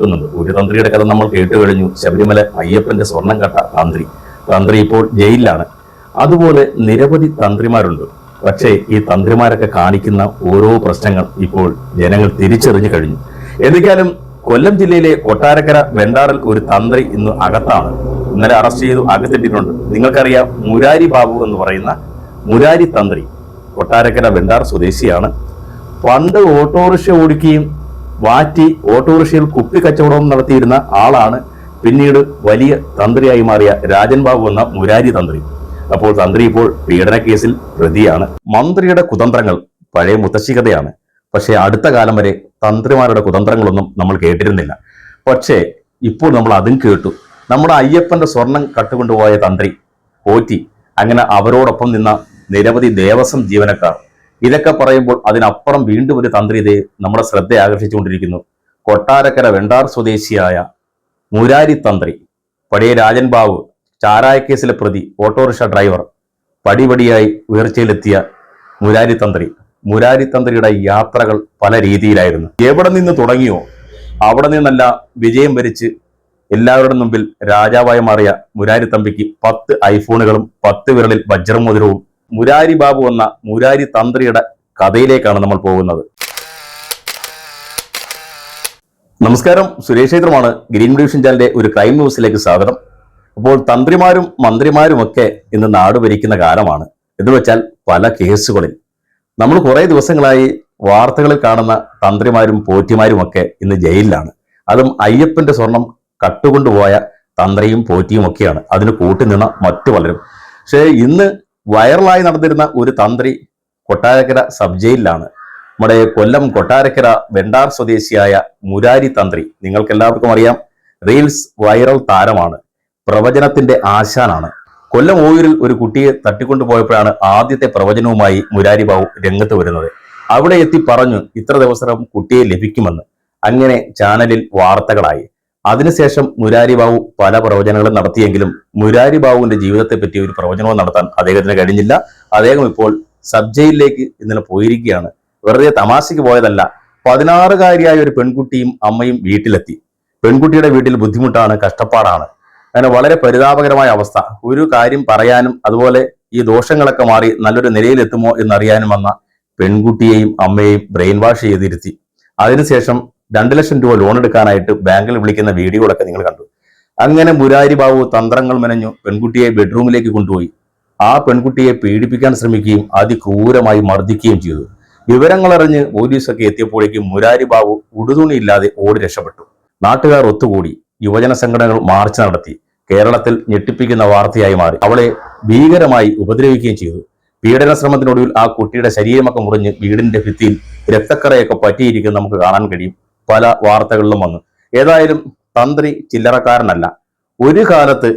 കേൾക്കുന്നുണ്ട്. ഒരു തന്ത്രിയുടെ കഥ നമ്മൾ കേട്ടു കഴിഞ്ഞു. ശബരിമല അയ്യപ്പന്റെ സ്വർണം കട്ട തന്ത്രി ഇപ്പോൾ ജയിലിലാണ്. അതുപോലെ നിരവധി തന്ത്രിമാരുണ്ട്. പക്ഷേ ഈ തന്ത്രിമാരൊക്കെ കാണിക്കുന്ന ഓരോ പ്രശ്നങ്ങൾ ഇപ്പോൾ ജനങ്ങൾ തിരിച്ചറിഞ്ഞു കഴിഞ്ഞു. എന്തൊക്കെയാലും കൊല്ലം ജില്ലയിലെ കൊട്ടാരക്കര വെണ്ടാറിൽ ഒരു തന്ത്രി ഇന്ന് അകത്താണ്. ഇന്നലെ അറസ്റ്റ് ചെയ്തു അകത്തിട്ടിട്ടുണ്ട്. നിങ്ങൾക്കറിയാം, മുരാരി ബാബു എന്ന് പറയുന്ന മുരാരി തന്ത്രി കൊട്ടാരക്കര വെണ്ടാർ സ്വദേശിയാണ്. പണ്ട് ഓട്ടോറിക്ഷ ഓടിക്കുകയും വാറ്റി ഓട്ടോറിക്ഷയിൽ കുപ്പി കച്ചവടവും നടത്തിയിരുന്ന ആളാണ്. പിന്നീട് വലിയ തന്ത്രിയായി മാറിയ രാജൻ ബാബു എന്ന മുരാരി തന്ത്രി. അപ്പോൾ തന്ത്രി ഇപ്പോൾ പീഡന കേസിൽ പ്രതിയാണ്. മന്ത്രിയുടെ കുതന്ത്രങ്ങൾ പഴയ മുത്തശ്ശി കഥയാണ്. പക്ഷേ അടുത്ത കാലം വരെ തന്ത്രിമാരുടെ കുതന്ത്രങ്ങളൊന്നും നമ്മൾ കേട്ടിരുന്നില്ല. പക്ഷേ ഇപ്പോൾ നമ്മൾ അതും കേട്ടു. നമ്മുടെ അയ്യപ്പന്റെ സ്വർണം കട്ടുകൊണ്ടുപോയ തന്ത്രി പോറ്റി, അങ്ങനെ അവരോടൊപ്പം നിന്ന നിരവധി ദേവസ്വം ജീവനക്കാർ, ഇതൊക്കെ പറയുമ്പോൾ അതിനപ്പുറം വീണ്ടും ഒരു തന്ത്രി ഇതേ നമ്മുടെ ശ്രദ്ധ ആകർഷിച്ചുകൊണ്ടിരിക്കുന്നു. കൊട്ടാരക്കര വെണ്ടാർ സ്വദേശിയായ മുരാരി തന്ത്രി, പഴയ രാജൻ ബാബു ചാരായ കേസിലെ പ്രതി, ഓട്ടോറിക്ഷ ഡ്രൈവർ, പടിപടിയായി ഉയർച്ചയിലെത്തിയ മുരാരി തന്ത്രിയുടെ യാത്രകൾ പല രീതിയിലായിരുന്നു. എവിടെ നിന്ന് തുടങ്ങിയോ അവിടെ നിന്നല്ല വിജയം വരിച്ച് എല്ലാവരുടെ മുമ്പിൽ രാജാവായി മാറിയ മുരാരി തമ്പിക്ക് 10 ഐഫോണുകളും 10 വിരലിൽ വജ്രമോതിരവും. മുരാരി ബാബു എന്ന മുരാരി തന്ത്രിയുടെ കഥയിലേക്കാണ് നമ്മൾ പോകുന്നത്. നമസ്കാരം, സുരേഷ് ക്ഷേത്രമാണ്. ഗ്രീൻ ഡിവിഷൻ ചാനലിന്റെ ഒരു ക്രൈം ന്യൂസിലേക്ക് സ്വാഗതം. അപ്പോൾ തന്ത്രിമാരും മന്ത്രിമാരുമൊക്കെ ഇന്ന് നാട് ഭരിക്കുന്ന കാലമാണ്. എന്ന് വെച്ചാൽ പല കേസുകളിൽ നമ്മൾ കുറെ ദിവസങ്ങളായി വാർത്തകളിൽ കാണുന്ന തന്ത്രിമാരും പോറ്റിമാരുമൊക്കെ ഇന്ന് ജയിലിലാണ്. അതും അയ്യപ്പന്റെ സ്വർണം കട്ടുകൊണ്ടുപോയ തന്ത്രിയും പോറ്റിയും ഒക്കെയാണ്. അതിന് കൂട്ടുനിന്ന മറ്റു പലരും. പക്ഷേ ഇന്ന് വൈറലായി നടന്നിരുന്ന ഒരു തന്ത്രി കൊട്ടാരക്കര സബ് ജയിലിലാണ്. നമ്മുടെ കൊല്ലം കൊട്ടാരക്കര വെണ്ടാർ സ്വദേശിയായ മുരാരി തന്ത്രി. നിങ്ങൾക്ക് എല്ലാവർക്കും അറിയാം, റീൽസ് വൈറൽ താരമാണ്, പ്രവചനത്തിന്റെ ആശാനാണ്. കൊല്ലം ഓയൂരിൽ ഒരു കുട്ടിയെ തട്ടിക്കൊണ്ടുപോയപ്പോഴാണ് ആദ്യത്തെ പ്രവചനവുമായി മുരാരി ബാബു രംഗത്ത് വരുന്നത്. അവിടെ എത്തി പറഞ്ഞു ഇത്ര ദിവസം കുട്ടിയെ ലഭിക്കുമെന്ന്. അങ്ങനെ ചാനലിൽ വാർത്തകളായി. അതിനുശേഷം മുരാരി ബാബു പല പ്രവചനങ്ങളും നടത്തിയെങ്കിലും മുരാരി ബാബുവിന്റെ ജീവിതത്തെ പറ്റി ഒരു പ്രവചനവും നടത്താൻ അദ്ദേഹത്തിന് കഴിഞ്ഞില്ല. അദ്ദേഹം ഇപ്പോൾ സബ് ജയിലിലേക്ക് ഇന്നലെ പോയിരിക്കുകയാണ്. വെറുതെ തമാശയ്ക്ക് പോയതല്ല. 16-കാരിയായ ഒരു പെൺകുട്ടിയും അമ്മയും വീട്ടിലെത്തി. പെൺകുട്ടിയുടെ വീട്ടിൽ ബുദ്ധിമുട്ടാണ്, കഷ്ടപ്പാടാണ്. അങ്ങനെ വളരെ പരിതാപകരമായ അവസ്ഥ. ഒരു കാര്യം പറയാനും അതുപോലെ ഈ ദോഷങ്ങളൊക്കെ മാറി നല്ലൊരു നിലയിലെത്തുമോ എന്നറിയാനും വന്ന പെൺകുട്ടിയെയും അമ്മയെയും ബ്രെയിൻ വാഷ് ചെയ്തിരുത്തി. അതിനുശേഷം 2 ലക്ഷം രൂപ ലോൺ എടുക്കാനായിട്ട് ബാങ്കിൽ വിളിക്കുന്ന വീഡിയോകളൊക്കെ നിങ്ങൾ കണ്ടു. അങ്ങനെ മുരാരി ബാബു തന്ത്രങ്ങൾ മെനഞ്ഞു പെൺകുട്ടിയെ ബെഡ്റൂമിലേക്ക് കൊണ്ടുപോയി. ആ പെൺകുട്ടിയെ പീഡിപ്പിക്കാൻ ശ്രമിക്കുകയും അതിക്രൂരമായി മർദ്ദിക്കുകയും ചെയ്തു. വിവരങ്ങളറിഞ്ഞ് പോലീസൊക്കെ എത്തിയപ്പോഴേക്കും മുരാരി ബാബു ഉടുതുണിയില്ലാതെ ഓടി രക്ഷപ്പെട്ടു. നാട്ടുകാർ ഒത്തുകൂടി, യുവജന സംഘടനകൾ മാർച്ച് നടത്തി. കേരളത്തിൽ ഞെട്ടിപ്പിക്കുന്ന വാർത്തയായി മാറി. അവളെ ഭീകരമായി ഉപദ്രവിക്കുകയും ചെയ്തു. പീഡന ശ്രമത്തിനൊടുവിൽ ആ കുട്ടിയുടെ ശരീരമൊക്കെ മുറിഞ്ഞ് വീടിന്റെ ഭിത്തിയിൽ രക്തക്കറയൊക്കെ പറ്റിയിരിക്കുന്നത് നമുക്ക് കാണാൻ കഴിയും. പല വാർത്തകളിലും വന്നു. ഏതായാലും തന്ത്രി ചില്ലറക്കാരനല്ല. ഒരു കാലത്ത്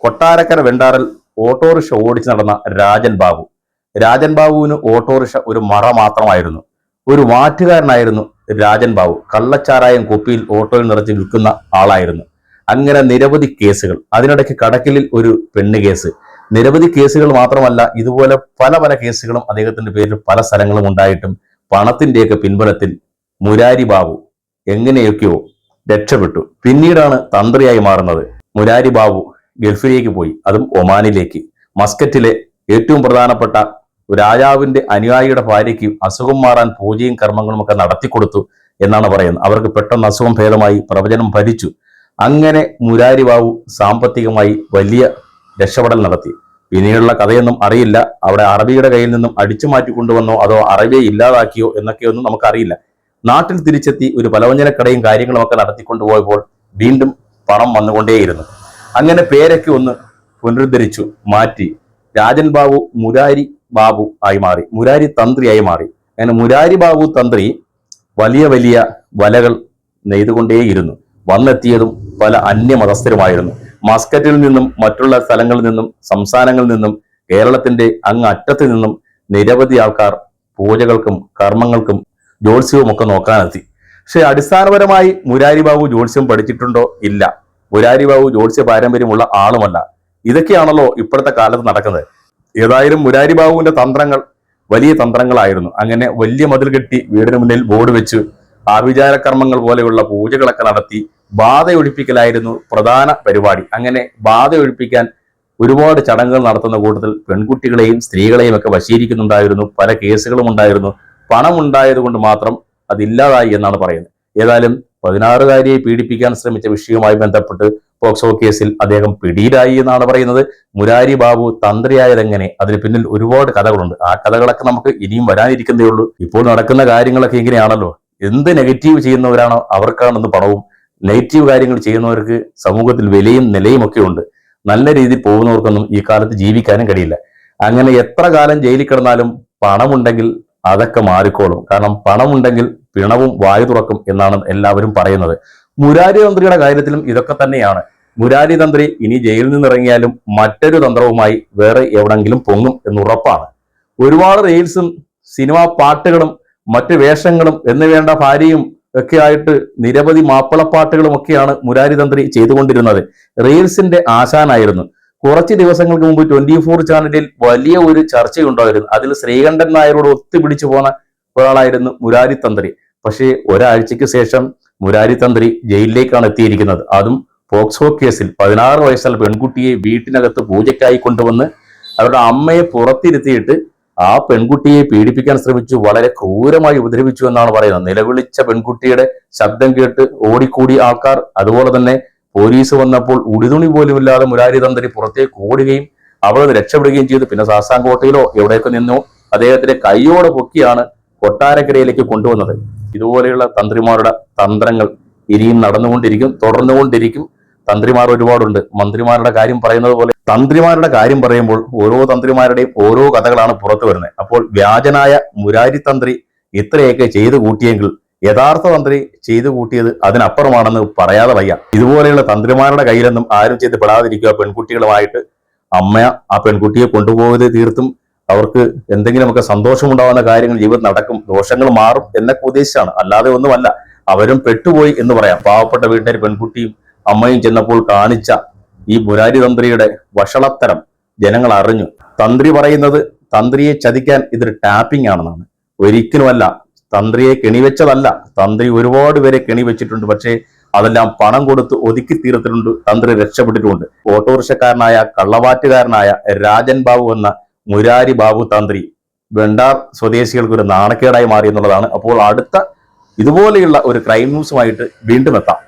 കൊട്ടാരക്കര വെണ്ടാറിൽ ഓട്ടോറിക്ഷ ഓടിച്ച് നടന്ന രാജൻ ബാബുവിന് ഓട്ടോറിക്ഷ ഒരു മറ മാത്രമായിരുന്നു. ഒരു വാറ്റുകാരനായിരുന്നു രാജൻ ബാബു. കള്ളച്ചാരായം കുപ്പിയിൽ ഓട്ടോയിൽ നിറച്ച് വിൽക്കുന്ന ആളായിരുന്നു. അങ്ങനെ നിരവധി കേസുകൾ. അതിനിടയ്ക്ക് കടക്കലിൽ ഒരു പെണ്ണ് കേസ്. നിരവധി കേസുകൾ മാത്രമല്ല, ഇതുപോലെ പല കേസുകളും അദ്ദേഹത്തിന്റെ പേരിൽ പല സ്ഥലങ്ങളും ഉണ്ടായിട്ടും പണത്തിന്റെയൊക്കെ പിൻബലത്തിൽ മുരാരി ബാബു എങ്ങനെയൊക്കെയോ രക്ഷപ്പെട്ടു. പിന്നീടാണ് തന്ത്രിയായി മാറുന്നത്. മുരാരി ബാബു ഗൾഫിലേക്ക് പോയി, അതും ഒമാനിലേക്ക്. മസ്കറ്റിലെ ഏറ്റവും പ്രധാനപ്പെട്ട രാജാവിന്റെ അനുയായിയുടെ ഭാര്യയ്ക്ക് അസുഖം മാറാൻ പൂജയും കർമ്മങ്ങളും ഒക്കെ നടത്തിക്കൊടുത്തു എന്നാണ് പറയുന്നത്. അവർക്ക് പെട്ടെന്ന് അസുഖം ഭേദമായി, പ്രവചനം ഭരിച്ചു. അങ്ങനെ മുരാരി ബാബു സാമ്പത്തികമായി വലിയ രക്ഷപ്പെടൽ നടത്തി. പിന്നീടുള്ള കഥയൊന്നും അറിയില്ല. അവിടെ അറബിയുടെ കയ്യിൽ നിന്നും അടിച്ചു മാറ്റി കൊണ്ടുവന്നോ അതോ അറബിയെ ഇല്ലാതാക്കിയോ എന്നൊക്കെയൊന്നും നമുക്കറിയില്ല. നാട്ടിൽ തിരിച്ചെത്തി ഒരു പലവ്യഞ്ജനക്കടയും കാര്യങ്ങളും ഒക്കെ നടത്തിക്കൊണ്ടുപോയപ്പോൾ വീണ്ടും പണം വന്നുകൊണ്ടേയിരുന്നു. അങ്ങനെ പേരൊക്കെ ഒന്ന് പുനരുദ്ധരിച്ചു മാറ്റി രാജൻ ബാബു മുരാരി ബാബു ആയി മാറി, മുരാരി തന്ത്രിയായി മാറി. അങ്ങനെ മുരാരി ബാബു തന്ത്രി വലിയ വലകൾ നെയ്തുകൊണ്ടേയിരുന്നു. വന്നെത്തിയതും പല അന്യമതസ്ഥരുമായിരുന്നു. മസ്കറ്റിൽ നിന്നും മറ്റുള്ള സ്ഥലങ്ങളിൽ നിന്നും സംസ്ഥാനങ്ങളിൽ നിന്നും കേരളത്തിന്റെ അങ്ങ് അറ്റത്ത് നിന്നും നിരവധി ആൾക്കാർ പൂജകൾക്കും കർമ്മങ്ങൾക്കും ജ്യോത്സ്യവും ഒക്കെ നോക്കാനെത്തി. പക്ഷെ അടിസ്ഥാനപരമായി മുരാരി ബാബു ജ്യോത്സ്യം പഠിച്ചിട്ടുണ്ടോ? ഇല്ല. മുരാരി ബാബു ജ്യോത്സ്യ പാരമ്പര്യമുള്ള ആളുമല്ല. ഇതൊക്കെയാണല്ലോ ഇപ്പോഴത്തെ കാലത്ത് നടക്കുന്നത്. ഏതായാലും മുരാരി ബാബുവിന്റെ തന്ത്രങ്ങൾ വലിയ തന്ത്രങ്ങളായിരുന്നു. അങ്ങനെ വലിയ മതിൽ കെട്ടി വീടിന് മുന്നിൽ ബോർഡ് വെച്ച് ആഭിചാര കർമ്മങ്ങൾ പോലെയുള്ള പൂജകളൊക്കെ നടത്തി ബാധയൊഴിപ്പിക്കലായിരുന്നു പ്രധാന പരിപാടി. അങ്ങനെ ബാധയൊഴിപ്പിക്കാൻ ഒരുപാട് ചടങ്ങുകൾ നടത്തുന്ന കൂട്ടത്തിൽ പെൺകുട്ടികളെയും സ്ത്രീകളെയും ഒക്കെ വശീകരിക്കുന്നുണ്ടായിരുന്നു. പല കേസുകളും ഉണ്ടായിരുന്നു. പണം ഉണ്ടായത് കൊണ്ട് മാത്രം അതില്ലാതായി എന്നാണ് പറയുന്നത്. ഏതായാലും 16-കാരിയെ പീഡിപ്പിക്കാൻ ശ്രമിച്ച വിഷയവുമായി ബന്ധപ്പെട്ട് പോക്സോ കേസിൽ അദ്ദേഹം പിടിയിലായി എന്നാണ് പറയുന്നത്. മുരാരി ബാബു തന്ത്രിയായതെങ്ങനെ, അതിന് പിന്നിൽ ഒരുപാട് കഥകളുണ്ട്. ആ കഥകളൊക്കെ നമുക്ക് ഇനിയും വരാനിരിക്കുന്നതേ ഉള്ളൂ. ഇപ്പോൾ നടക്കുന്ന കാര്യങ്ങളൊക്കെ ഇങ്ങനെയാണല്ലോ. എന്ത് നെഗറ്റീവ് ചെയ്യുന്നവരാണോ അവർക്കാണെന്ന് പണവും, നെഗറ്റീവ് കാര്യങ്ങൾ ചെയ്യുന്നവർക്ക് സമൂഹത്തിൽ വിലയും നിലയും ഒക്കെ ഉണ്ട്. നല്ല രീതിയിൽ പോകുന്നവർക്കൊന്നും ഈ കാലത്ത് ജീവിക്കാനും കഴിയില്ല. അങ്ങനെ എത്ര കാലം ജയിലിൽ കിടന്നാലും പണമുണ്ടെങ്കിൽ അതൊക്കെ മാറിക്കോളും. കാരണം പണമുണ്ടെങ്കിൽ പിണവും വായു തുറക്കും എന്നാണ് എല്ലാവരും പറയുന്നത്. മുരാരി തന്ത്രിയുടെ കാര്യത്തിലും ഇതൊക്കെ തന്നെയാണ്. മുരാരി തന്ത്രി ഇനി ജയിലിൽ നിന്ന് ഇറങ്ങിയാലും മറ്റൊരു തന്ത്രവുമായി വേറെ എവിടെങ്കിലും പൊങ്ങും എന്നുറപ്പാണ്. ഒരുപാട് റീൽസും സിനിമാ പാട്ടുകളും മറ്റു വേഷങ്ങളും എന്ന് വേണ്ട ഭാര്യയും ഒക്കെ ആയിട്ട് നിരവധി മാപ്പിളപ്പാട്ടുകളും ഒക്കെയാണ് മുരാരി തന്ത്രി ചെയ്തുകൊണ്ടിരുന്നത്. റീൽസിന്റെ ആശാനായിരുന്നു. കുറച്ച് ദിവസങ്ങൾക്ക് മുമ്പ് 24 ചാനലിൽ വലിയ ഒരു ചർച്ചയുണ്ടായിരുന്നു. അതിൽ ശ്രീകണ്ഠൻ നായരോട് ഒത്തുപിടിച്ചു പോന്ന ഒരാളായിരുന്നു മുരാരി തന്ത്രി. പക്ഷേ ഒരാഴ്ചയ്ക്ക് ശേഷം മുരാരി തന്ത്രി ജയിലിലേക്കാണ് എത്തിയിരിക്കുന്നത്. അതും പോക്സോ കേസിൽ 16 വയസ്സുള്ള പെൺകുട്ടിയെ വീട്ടിനകത്ത് പൂജയ്ക്കായി കൊണ്ടുവന്ന് അവരുടെ അമ്മയെ പുറത്തിരുത്തിയിട്ട് ആ പെൺകുട്ടിയെ പീഡിപ്പിക്കാൻ ശ്രമിച്ചു, വളരെ ക്രൂരമായി ഉപദ്രവിച്ചു എന്നാണ് പറയുന്നത്. നിലവിളിച്ച പെൺകുട്ടിയുടെ ശബ്ദം കേട്ട് ഓടിക്കൂടി ആൾക്കാർ. അതുപോലെ തന്നെ പോലീസ് വന്നപ്പോൾ ഉടുതുണി പോലുമില്ലാതെ മുരാരി തന്ത്രി പുറത്തേക്ക് ഓടുകയും അവിടെ നിന്ന് രക്ഷപ്പെടുകയും ചെയ്തു. പിന്നെ സാസാങ്കോട്ടയിലോ എവിടെയൊക്കെ നിന്നോ അദ്ദേഹത്തിന്റെ കൈയോടെ പൊക്കിയാണ് കൊട്ടാരക്കരയിലേക്ക് കൊണ്ടുവന്നത്. ഇതുപോലെയുള്ള തന്ത്രിമാരുടെ തന്ത്രങ്ങൾ ഇനിയും നടന്നുകൊണ്ടിരിക്കും, തുടർന്നുകൊണ്ടിരിക്കും. തന്ത്രിമാർ ഒരുപാടുണ്ട്. മന്ത്രിമാരുടെ കാര്യം പറയുന്നത് പോലെ തന്ത്രിമാരുടെ കാര്യം പറയുമ്പോൾ ഓരോ തന്ത്രിമാരുടെയും ഓരോ കഥകളാണ് പുറത്തു വരുന്നത്. അപ്പോൾ വ്യാജനായ മുരാരി തന്ത്രി ഇത്രയൊക്കെ ചെയ്തു കൂട്ടിയെങ്കിൽ യഥാർത്ഥ തന്ത്രി ചെയ്തു കൂട്ടിയത് അതിനപ്പുറമാണെന്ന് പറയാതെ വയ്യ. ഇതുപോലെയുള്ള തന്ത്രിമാരുടെ കയ്യിലൊന്നും ആരും ചെയ്ത് പെടാതിരിക്കുക. പെൺകുട്ടികളുമായിട്ട് അമ്മ ആ പെൺകുട്ടിയെ കൊണ്ടുപോയത് തീർത്തും അവർക്ക് എന്തെങ്കിലുമൊക്കെ സന്തോഷമുണ്ടാവുന്ന കാര്യങ്ങൾ ജീവിതം നടക്കും, ദോഷങ്ങൾ മാറും എന്നൊക്കെ ഉദ്ദേശിച്ചാണ്, അല്ലാതെ ഒന്നുമല്ല. അവരും പെട്ടുപോയി എന്ന് പറയാം. പാവപ്പെട്ട വീട്ടിലെ പെൺകുട്ടിയും അമ്മയും ചെന്നപ്പോൾ കാണിച്ച ഈ മുരാരി തന്ത്രിയുടെ വഷളത്തരം ജനങ്ങൾ അറിഞ്ഞു. തന്ത്രി പറയുന്നത് തന്ത്രിയെ ചതിക്കാൻ ഇതൊരു ടാപ്പിംഗ് ആണെന്നാണ്. ഒരിക്കലുമല്ല. തന്ത്രിയെ കെണിവെച്ചതല്ല. തന്ത്രി ഒരുപാട് പേരെ കെണിവെച്ചിട്ടുണ്ട്. പക്ഷേ അതെല്ലാം പണം കൊടുത്ത് ഒതുക്കി തീർത്തിട്ടുണ്ട്. തന്ത്രി രക്ഷപ്പെട്ടിട്ടുണ്ട്. ഓട്ടോറിക്ഷക്കാരനായ കള്ളവാറ്റുകാരനായ രാജൻ ബാബു എന്ന മുരാരി ബാബു തന്ത്രി വെണ്ടാർ സ്വദേശികൾക്ക് ഒരു നാണക്കേടായി മാറി എന്നുള്ളതാണ്. അപ്പോൾ അടുത്ത ഇതുപോലെയുള്ള ഒരു ക്രൈം ന്യൂസുമായിട്ട് വീണ്ടും എത്താം.